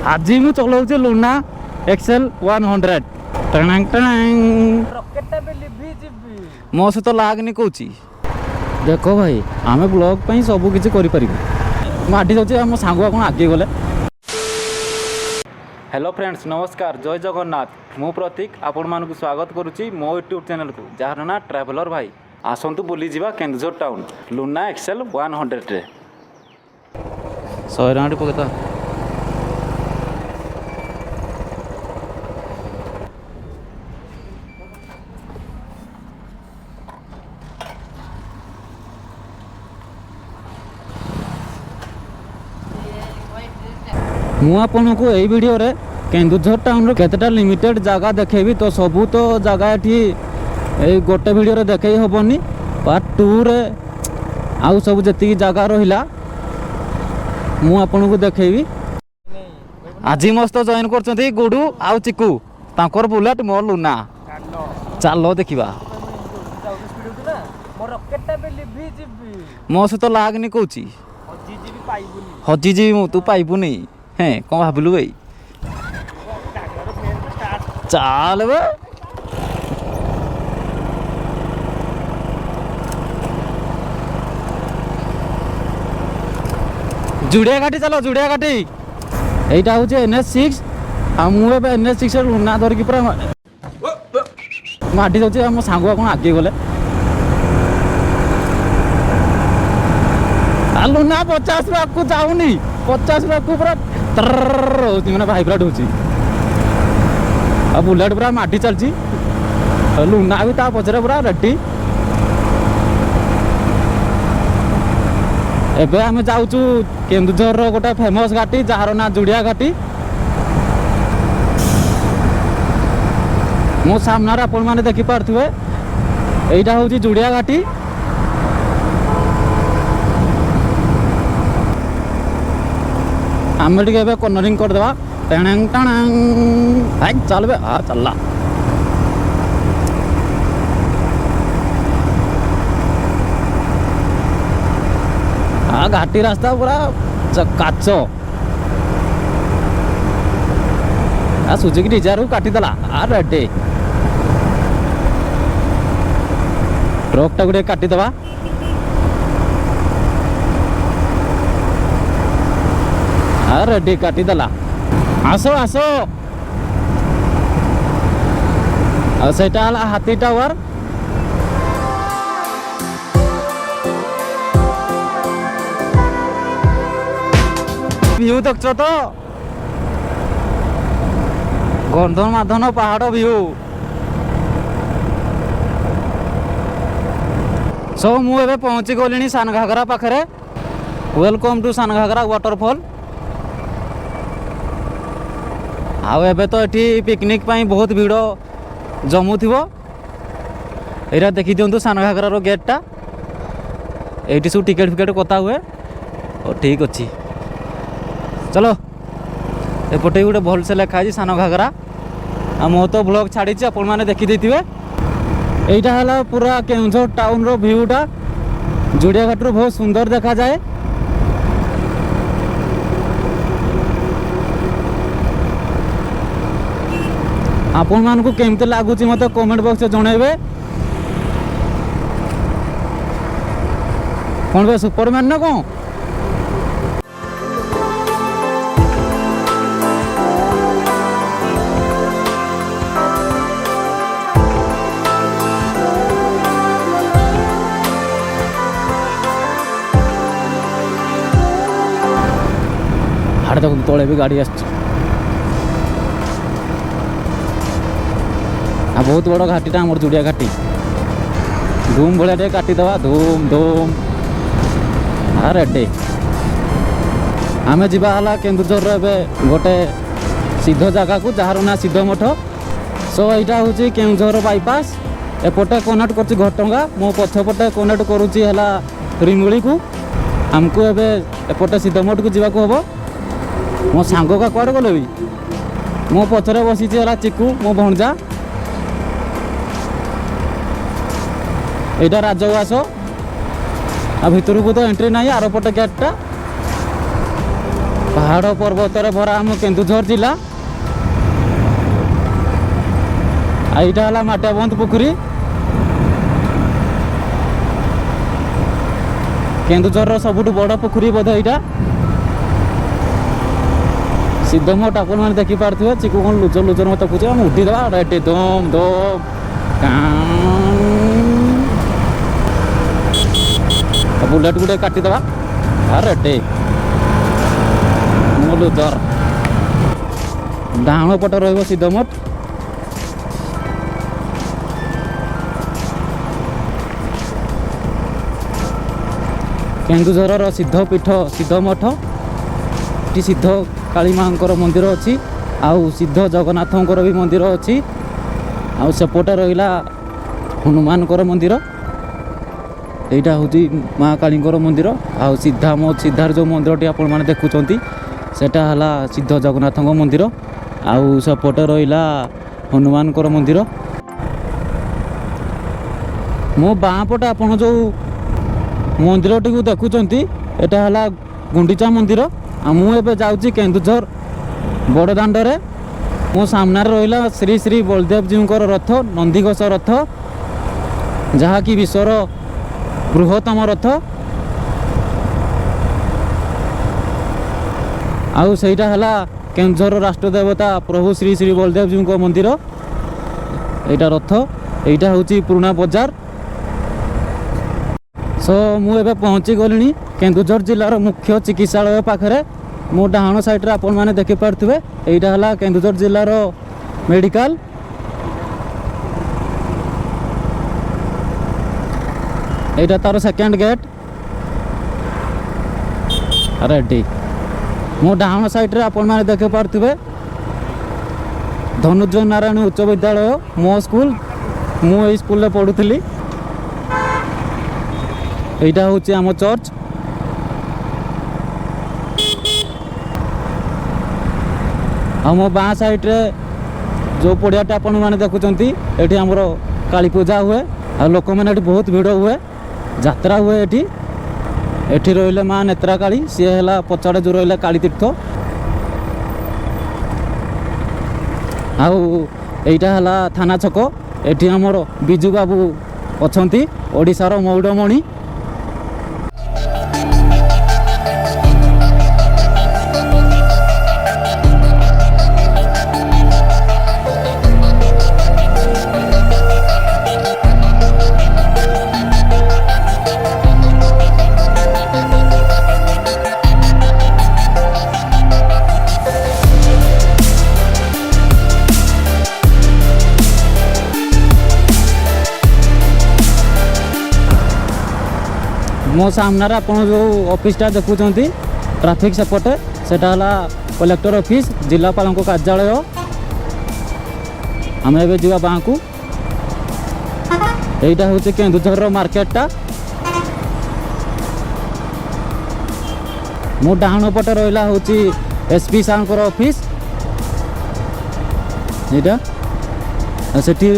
आज मु चलाऊँ लुना एक्सेल 100 टणांग टणांग मो सहित लागनी कौच देख भाई आम ब्लॉग पर सब किसी करें जाऊँ आम सांग कौन आगे गले। हेलो फ्रेंड्स नमस्कार जय जगन्नाथ मु प्रतीक आपण मानक स्वागत करुच्ची मो यूट्यूब चैनल को जार ना ट्रैवलर भाई आसतु बुली जावा केन्दुझर टाउन लुना एक्सेल 100 रे 100 टଙ୍କା पकता मु आपन को यही वीडियो रे केन्दुझर टाउन रो केतेटा लिमिटेड जगह देखेबी तो सबू तो जगह ये गोटे वीडियो रे देखे हेबनी पार्ट 2 रे आउ सब जति जगह रहिला मु आपन को देखेबी। आज मस्त जॉइन करछंती गुडू आउ चिकू तांकर बुलेट मोर लुना चलो देखिबा मो सहित लागनी कौची हजी जी तू पाइबुनी हैं कौन भाविलु भाई चल बे जुड़िया घाटी चलो जुड़िया घाटी यहीटा हूँ NH6 मुझे NH6 लुना धरिकी पूरा माटी जाऊँ आम सांग कौन आगे गले लुना 50 को जाऊनी 50 को पूरा मैंने भाइब्रेट हो बुलेट पूरा माटी चलती लुना भी ता पचरे पूरा रेडी। एबे आमे जाऊचु केन्दुझर गोटे फेमस घाटी जार ना जुड़िया घाटी मो सामना आपण मैंने देखी पारे यहीटा हूँ जुड़िया घाटी आम टे कर्नरिंग करदेवा टणांग टणांग चल बे हाँ चलला घाटी रास्ता पूरा काच सुजुकी डिजायर काटिदेला रेडी ट्रक टा गोटे काटिदेवा रेडी काटिदेला आसो आसो सेटा हाथी टावर व्यू देख तो गंधन माधन पहाड़ व्यू सो मुझे पहुँची गली सान घाघरा पाखे वेलकम टू सान घाघरा वाटरफॉल आउ एबे तो एटी पिकनिक पाई बहुत भीड़ जमु थिबो एरा देखि दियंतु सान घाघरा रो गेटटा एटी सब टिकेट फिकेट कथा हुए और ठीक अच्छी चलो एपटे गोटे भल से लिखाई सान घाघरा मो तो ब्लॉग छाड़ी आपण मैंने देखी देथिबे एटा हला पूरा केन्दुझर टाउन रो व्यूटा जुड़िया घाट रो बहुत सुंदर देखा जाए। आपण मान को केमते लागुची मते कमेंट बॉक्स जणेबे कौन बे सुपरमैन ना कौन हाड़ तक तले भी गाड़ी आस बहुत बड़ घाटीटा आम जुड़िया घाटी धूम भाया काटिदेवा धूम धूम रेडी आमे जावा केन्दुझर गोटे सिद्ध जगह को जार ना सिद्ध मठ सो यहाँ हूँ केन्दुझर बाईपास एपटे कनेक्ट कर घटंगा मो पछपटे कनेक्ट करुच्ची रिमुली को आमको एपटे सिद्ध मठ को जावाक हम मो सांग का कड़े गले भी मो पछरे बसी चिकू मो भणजा यहाँ राजवास आ भितर को तो एंट्री ना आरपटे गेटा पहाड़ पर्वत भरा आम केन्दुझर जिला आईटा है माटियाबंध पोखरी केन्दुझर सबुठ बड़ पोखरी बोध यहाँ सिद्धमठ आप देखिपे चिकू कौन लुचर लुचर मत पूछे हम उठीदा रेटे दम दम बुलेट गुटे काटिदेवा रेटे लुचर डाण पट रही सिद्धमठ केन्दुझर सिद्ध पीठ सिद्ध मठ ये सिद्ध काली माँकर मंदिर अच्छी आउ सिद्ध जगन्नाथंकर भी मंदिर अच्छी आउ सेपटे रहा हनुमान मंदिर यहाँ हूँ माँ काली मंदिर आउ सीधा मो सीधार जो मंदिर आपण मैंने देखुंट सेटा है सिद्ध जगन्नाथ मंदिर आउ सेपटे रहा हनुमान मंदिर मो बाँ पटे आपण जो मंदिर टी देखुंट यहाँ है गुंडीचा मंदिर मुझे जाऊँगी केन्दुझर बड़दाण्डे मो सामने रहा श्री श्री बलदेव जी रथ नंदीघोष रथ जहाँकि विश्वर बृहत्तम रथ आउ सहीटा है केन्दुझर राष्ट्रदेवता प्रभु श्री श्री बलदेव जी मंदिर यहाँ रथ यहाँ हूँ पुराना बजार सो मुझे पहुँची गली केन्दुझर जिलार मुख्य चिकित्सालय पाखे मो डाण साइड्रे आपण मैंने देखिपे यहाँ है केन्दुझर जिलार मेडिकल यहाँ तार सेकेंड गेट रेडी मो डाण साइड्रे आपण मैंने देखिपे धनुर्जय नारायण उच्च विद्यालय मो स्कूल मु स्कूल पढ़ुली यहाँ हूँ आम चर्च आ मो बाँ साइड्रे जो पड़ियाटा आपण मैंने देखुंट ये आमर काली पूजा हुए आ लोक मैंने बहुत भिड़ हुए यात्रा हुए ये रही माँ नेत्रा काली सी है पचाड़े जो रहा काली तीर्थ आईटा है थाना छक ये आमर बिजू बाबू अच्छा ओडिशार मौड़मणि मो सामने आप जो ऑफिसटा देखुं ट्रैफिक सेपटे सेटा है कलेक्टर ऑफिस जिलापाल कार्यालय आम ए जा बाँ को यहाँ हूँ केन्दुझर मार्केटा मो डाण पटे रहा हूँ एसपी सार ऑफिस यहाँ से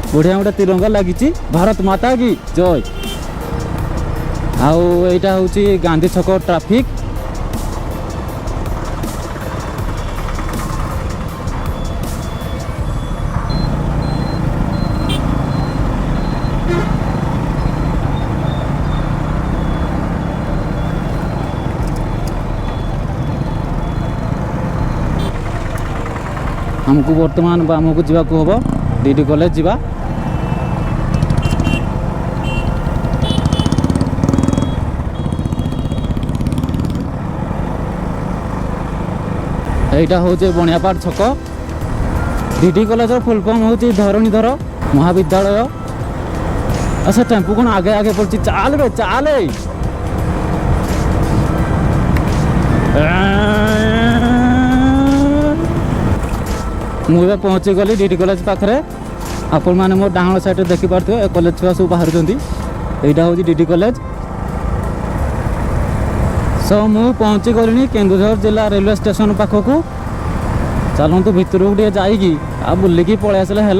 बढ़िया गोटे तिरंगा लगी भारत माता की जय आउ यहाँ हूँ गांधी छक ट्रैफिक हमको वर्तमान आमको जावाक हम डीडी कॉलेज जावा यहाँ हूँ बनियापाड़ छक डीडी कॉलेज फुल फॉर्म हूँ धरणीधर महाविद्यालय अच्छा टेम्पू कौन आगे आगे पड़ी चाल रे चाल मुझे पहुँची गली डीडी कॉलेज पाखे आपण मैंने मो डाण साइड देखिपे कॉलेज छुआ सब बाहर यहाँ हूँ डीडी कॉलेज सो मु पहुँची गली केन्दुझर जिला रेलवे स्टेशन पाखक चलतु भितर को जाइकी आ बुलिकी पलि आसले है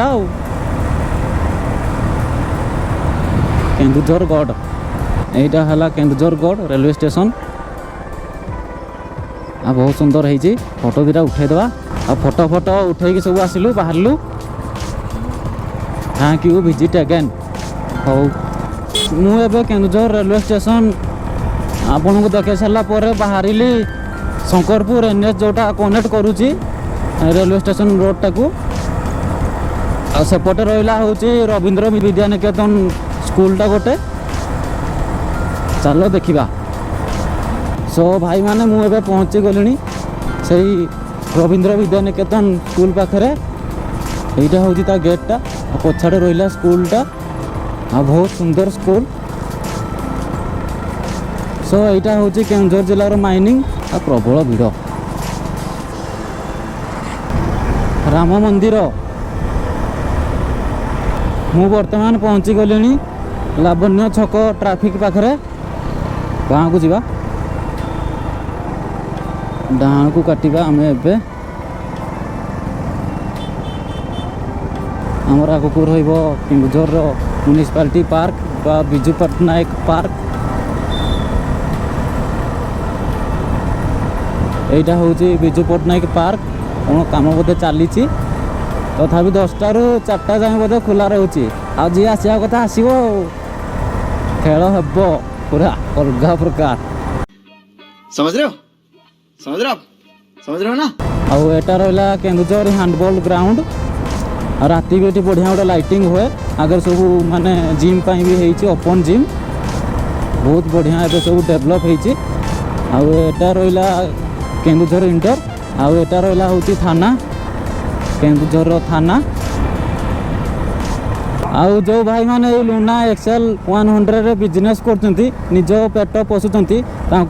केन्दुझर गढ़ यहाँ है केन्दुझर गढ़ रेलवे स्टेशन बहुत सुंदर है फोटो दुटा उठेदेवा आ फोटो फोटो उठेक सब आसलु बाहरलु थैंक यू विजिट अगेन हो मुझे केन्दुझर रेलवे स्टेशन आपन को देखे सारा बाहर शंकरपुर एनएच जोटा कनेक्ट करुच्ची रेलवे स्टेशन रोड टाकू सेपटे रहा हूँ रवींद्र विद्यानिकेतन स्कूलटा गोटे चलो देखा सो भाई माने मुझे पहुँची गली से रवींद्र विद्यानिकेतन स्कूल पाखे यहाँ हूँ ता गेटा पछाड़े रहा स्कूलटा बहुत सुंदर स्कूल सो यहाँ हूँ केन्दुझर जिलार माइनिंग प्रबल भिड़ राम मंदिर मु बर्तमान पहुँची गली लावण्य छक ट्राफिक पाखे गाँव को जीवा डाण को काटिबा आमे एबे आमर आगक रहिबो केन्दुझर म्युनिसिपालिटी पार्क बा बिजू पट्टनायक पार्क एटा होची बिजू पट्टनायक पार्क कौन काम बोधे चली तथापि 10टा ରୁ 4टा जाए बोधे खुला रोचे आ जी आसिया कथा आसीबो खेल हेबो पूरा अलग प्रकार समझ रहे हो ना आउ एटा रहा केन्दुझर हैंडबॉल ग्राउंड राति भी बढ़िया गोटे लाइटिंग हुए आगे सब माने जिम भी है ओपन जिम बहुत बढ़िया ए सब डेभलप होटा रहा केन्दुझर इंटर आउ एटा रहा हूँ थाना केन्दुझर थाना आउ जो भाई माने लुना एक्सेल 100 बिजनेस करते निज पेट पोषुंट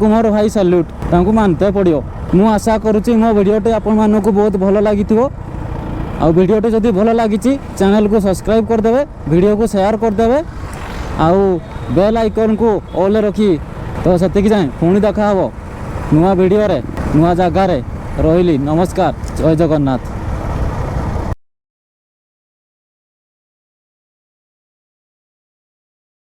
मोर भाई सैल्यूट तांको मानते पड़ो मु आशा करुच्ची मो भिडियोटे आपण मानक बहुत भल लगी आ भिडियोटे जदि भल लगी चैनल को सब्सक्राइब करदे वीडियो को शेयर करदे आउ बेल आइकन को ऑल रखी तो से जाए पुणी देखा नुआ वीडियो नुआ जगार रही नमस्कार जय जगन्नाथ।